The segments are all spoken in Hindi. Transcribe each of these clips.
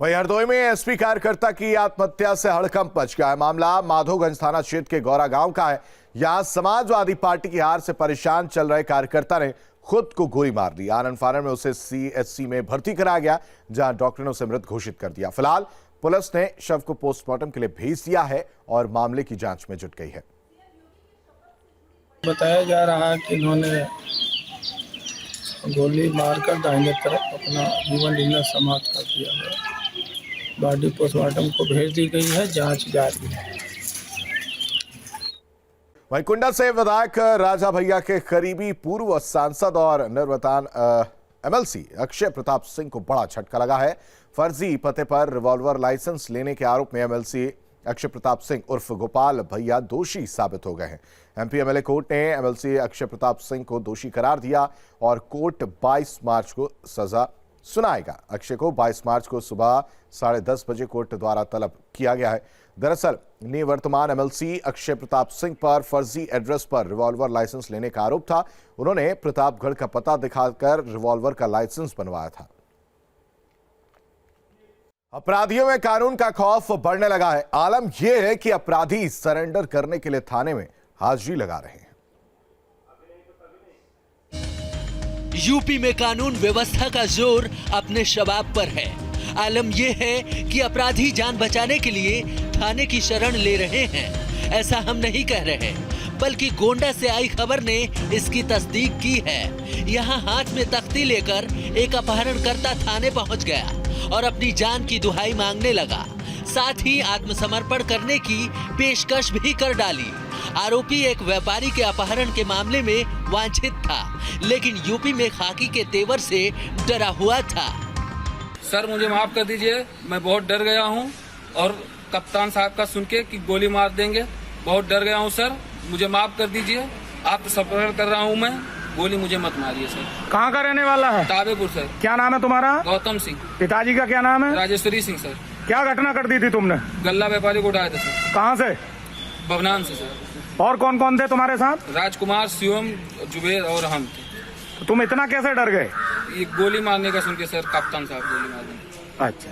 वहीं हरदोई में एसपी कार्यकर्ता की आत्महत्या से हड़कंप मच गया है। मामला माधोगंज थाना क्षेत्र के गौरा गांव का है। यहां समाजवादी पार्टी की हार से परेशान चल रहे कार्यकर्ता ने खुद को गोली मार दी। आनंद फानन में उसे सीएचसी में भर्ती कराया गया, जहां डॉक्टर ने उसे मृत घोषित कर दिया। फिलहाल पुलिस ने शव को पोस्टमार्टम के लिए भेज दिया है और मामले की जांच में जुट गई है। बताया जा रहा है कि इन्होंने गोली मारकर दाहिने तरफ अपना जीवन लीला समाप्त कर दिया है। बॉडी पोस्टमार्टम को भेज दी गई है, जांच जारी है। वहीं कुंडा से विधायक राजा भैया के करीबी पूर्व सांसद और निर्वतन एमएलसी अक्षय प्रताप सिंह को बड़ा झटका लगा है। फर्जी पते पर रिवॉल्वर लाइसेंस लेने के आरोप में एमएलसी अक्षय प्रताप सिंह उर्फ गोपाल भैया दोषी साबित हो गए हैं। एमपी एमएलए कोर्ट ने एमएलसी अक्षय प्रताप सिंह को दोषी करार दिया और कोर्ट 22 मार्च को सजा सुनाएगा। अक्षय को 22 मार्च को सुबह 10:30 बजे कोर्ट द्वारा तलब किया गया है। दरअसल निवर्तमान एमएलसी अक्षय प्रताप सिंह पर फर्जी एड्रेस पर रिवॉल्वर लाइसेंस लेने का आरोप था। उन्होंने प्रतापगढ़ का पता दिखाकर रिवॉल्वर का लाइसेंस बनवाया था। अपराधियों में कानून का खौफ बढ़ने लगा है। आलम यह है कि अपराधी सरेंडर करने के लिए थाने में हाजिरी लगा रहे हैं। यूपी में कानून व्यवस्था का जोर अपने शबाब पर है। आलम यह है कि अपराधी जान बचाने के लिए थाने की शरण ले रहे हैं। ऐसा हम नहीं कह रहे, बल्कि गोंडा से आई खबर ने इसकी तस्दीक की है। यहाँ हाथ में तख्ती लेकर एक अपहरणकर्ता थाने पहुँच गया और अपनी जान की दुहाई मांगने लगा। साथ ही आत्मसमर्पण करने की पेशकश भी कर डाली। आरोपी एक व्यापारी के अपहरण के मामले में वांछित था, लेकिन यूपी में खाकी के तेवर से डरा हुआ था। सर मुझे माफ कर दीजिए, मैं बहुत डर गया हूँ और कप्तान साहब का सुन के कि गोली मार देंगे बहुत डर गया हूँ। सर मुझे माफ कर दीजिए, आत्मसमर्पण कर रहा हूँ मैं, गोली मुझे मत मारिए सर। कहाँ का रहने वाला है? ताबेपुर सर। क्या नाम है तुम्हारा? गौतम सिंह। पिताजी का क्या नाम है? राजेश्वरी सिंह सर। क्या घटना कर दी थी तुमने? गल्ला व्यापारी को उठाया था सर। कहाँ से? भवनान से सर। और कौन कौन थे तुम्हारे साथ? राजकुमार, शिवम, जुबेर और हम थे। तो तुम इतना कैसे डर गए? ये गोली मारने का सुन के सर, कप्तान साहब गोली मार देंगे। अच्छा,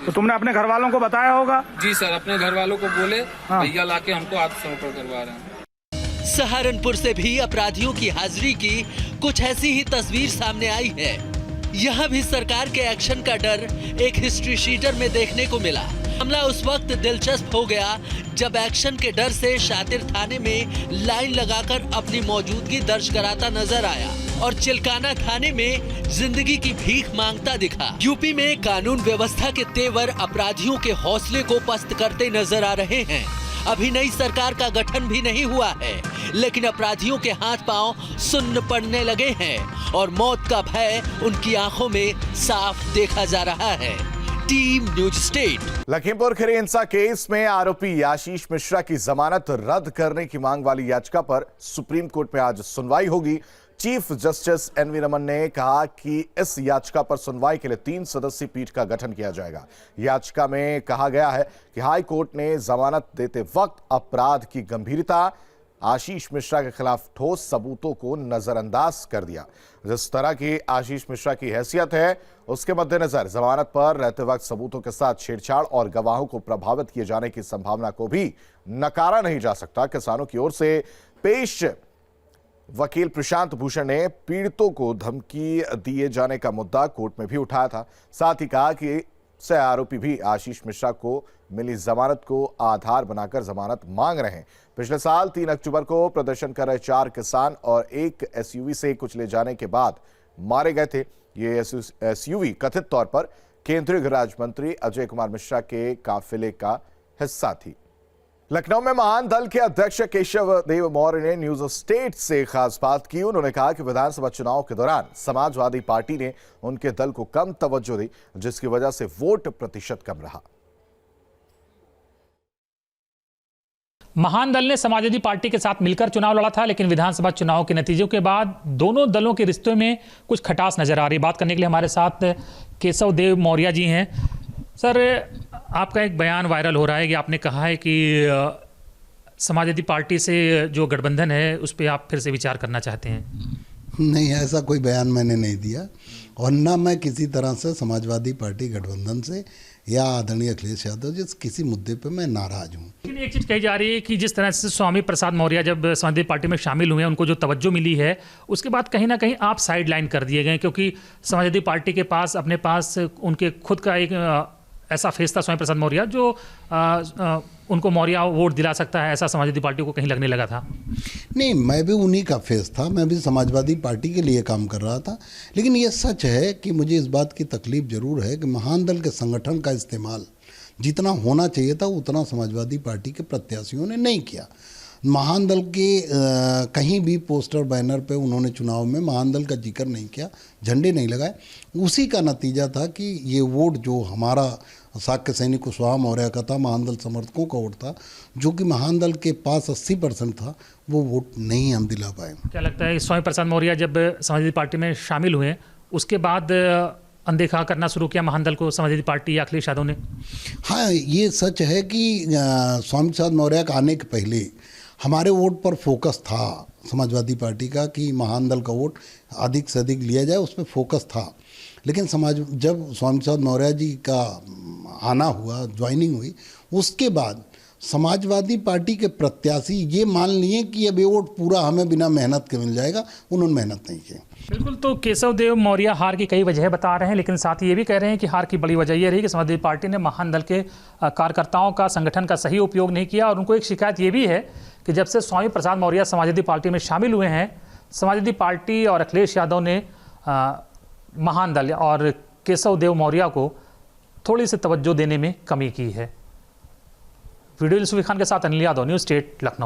तो तुमने अपने घर वालों को बताया होगा? जी सर, अपने घर वालों को बोले, हाँ। भैया लाके हमको आत्मसमर्पण करवा रहे हैं। सहारनपुर से भी अपराधियों की हाजिरी की कुछ ऐसी ही तस्वीर सामने आई है। यहाँ भी सरकार के एक्शन का डर एक हिस्ट्री शीटर में देखने को मिला। मामला उस वक्त दिलचस्प हो गया जब एक्शन के डर से शातिर थाने में लाइन लगाकर अपनी मौजूदगी दर्ज कराता नजर आया और चिलकाना थाने में जिंदगी की भीख मांगता दिखा। यूपी में कानून व्यवस्था के तेवर अपराधियों के हौसले को पस्त करते नजर आ रहे हैं। अभी नई सरकार का गठन भी नहीं हुआ है, लेकिन अपराधियों के हाथ पांव सुन्न पड़ने लगे हैं और मौत का भय उनकी आंखों में साफ देखा जा रहा है। Team news state. Lakhimpur Kheri हिंसा केस में आरोपी आशीष मिश्रा की जमानत रद्द करने की मांग वाली याचिका पर सुप्रीम कोर्ट में आज सुनवाई होगी। चीफ जस्टिस एनवी रमन ने कहा कि इस याचिका पर सुनवाई के लिए 3 सदस्यीय पीठ का गठन किया जाएगा। याचिका में कहा गया है कि हाई कोर्ट ने जमानत देते वक्त अपराध की गंभीरता, आशीष मिश्रा के खिलाफ ठोस सबूतों को नजरअंदाज कर दिया। जिस तरह की आशीष मिश्रा की हैसियत है, उसके मद्देनजर जमानत पर रहते वक्त सबूतों के साथ छेड़छाड़ और गवाहों को प्रभावित किए जाने की संभावना को भी नकारा नहीं जा सकता। किसानों की ओर से पेश वकील प्रशांत भूषण ने पीड़ितों को धमकी दिए जाने का मुद्दा कोर्ट में भी उठाया था। साथ ही कहा कि से आरोपी भी आशीष मिश्रा को मिली जमानत को आधार बनाकर जमानत मांग रहे हैं। पिछले साल 3 अक्टूबर को प्रदर्शन कर रहे 4 किसान और एक एसयूवी से कुचले जाने के बाद मारे गए थे। ये एसयूवी कथित तौर पर केंद्रीय गृह राज्य मंत्री अजय कुमार मिश्रा के काफिले का हिस्सा थी। लखनऊ में महान दल के अध्यक्ष केशव देव मौर्य ने न्यूज स्टेट से खास बात की। उन्होंने कहा कि विधानसभा चुनाव के दौरान समाजवादी पार्टी ने उनके दल को कम तवज्जो दी, जिसकी वजह से वोट प्रतिशत कम रहा। महान दल ने समाजवादी पार्टी के साथ मिलकर चुनाव लड़ा था, लेकिन विधानसभा चुनाव के नतीजों के बाद दोनों दलों के रिश्तों में कुछ खटास नजर आ रही है। बात करने के लिए हमारे साथ केशव देव मौर्य जी हैं। सर, आपका एक बयान वायरल हो रहा है कि आपने कहा है कि समाजवादी पार्टी से जो गठबंधन है उस पर आप फिर से विचार करना चाहते हैं। नहीं, ऐसा कोई बयान मैंने नहीं दिया। और न मैं किसी तरह से समाजवादी पार्टी गठबंधन से या आदरणीय अखिलेश यादव जी किसी मुद्दे पे मैं नाराज हूँ। लेकिन एक चीज़ कही जा रही है कि जिस तरह से स्वामी प्रसाद मौर्य जब समाजवादी पार्टी में शामिल हुए, उनको जो तवज्जो मिली है, उसके बाद कहीं ना कहीं आप साइड लाइन कर दिए गए, क्योंकि समाजवादी पार्टी के पास अपने पास उनके खुद का एक ऐसा फेस था स्वामी प्रसाद मौर्य जो उनको मौर्य वोट दिला सकता है, ऐसा समाजवादी पार्टी को कहीं लगने लगा था। नहीं, मैं भी उन्हीं का फेस था, मैं भी समाजवादी पार्टी के लिए काम कर रहा था। लेकिन ये सच है कि मुझे इस बात की तकलीफ ज़रूर है कि महान दल के संगठन का इस्तेमाल जितना होना चाहिए था उतना समाजवादी पार्टी के प्रत्याशियों ने नहीं किया। महान दल के कहीं भी पोस्टर बैनर पे उन्होंने चुनाव में महान दल का जिक्र नहीं किया, झंडे नहीं लगाए। उसी का नतीजा था कि ये वोट जो हमारा शाक्य सैनिक कुशवाहा मौर्य का था, महान दल समर्थकों का वोट था, जो कि महान दल के पास 80% था, वो वोट नहीं हम दिला पाए। क्या लगता है स्वामी प्रसाद मौर्य जब समाजवादी पार्टी में शामिल हुए उसके बाद अनदेखा करना शुरू किया महान दल को समाजवादी पार्टी या अखिलेश यादव ने? हाँ, ये सच है कि स्वामी प्रसाद मौर्य का आने के पहले हमारे वोट पर फोकस था समाजवादी पार्टी का कि महान दल का वोट अधिक से अधिक लिया जाए, उस पर फोकस था। लेकिन जब स्वामी प्रसाद मौर्य जी का आना हुआ, ज्वाइनिंग हुई, उसके बाद समाजवादी पार्टी के प्रत्याशी ये मान लिए कि अब ये वोट पूरा हमें बिना मेहनत के मिल जाएगा, उन्होंने मेहनत नहीं की। बिल्कुल, तो केशव देव मौर्य हार की कई वजह बता रहे हैं, लेकिन साथ ही ये भी कह रहे हैं कि हार की बड़ी वजह ये रही कि समाजवादी पार्टी ने महान दल के कार्यकर्ताओं का, संगठन का सही उपयोग नहीं किया। और उनको एक शिकायत ये भी है कि जब से स्वामी प्रसाद मौर्य समाजवादी पार्टी में शामिल हुए हैं, समाजवादी पार्टी और अखिलेश यादव ने महान दल और केशव देव मौर्य को थोड़ी सी तवज्जो देने में कमी की है। वीडियो सुफी खान के साथ अनिल यादव, न्यूज़ स्टेट, लखनऊ।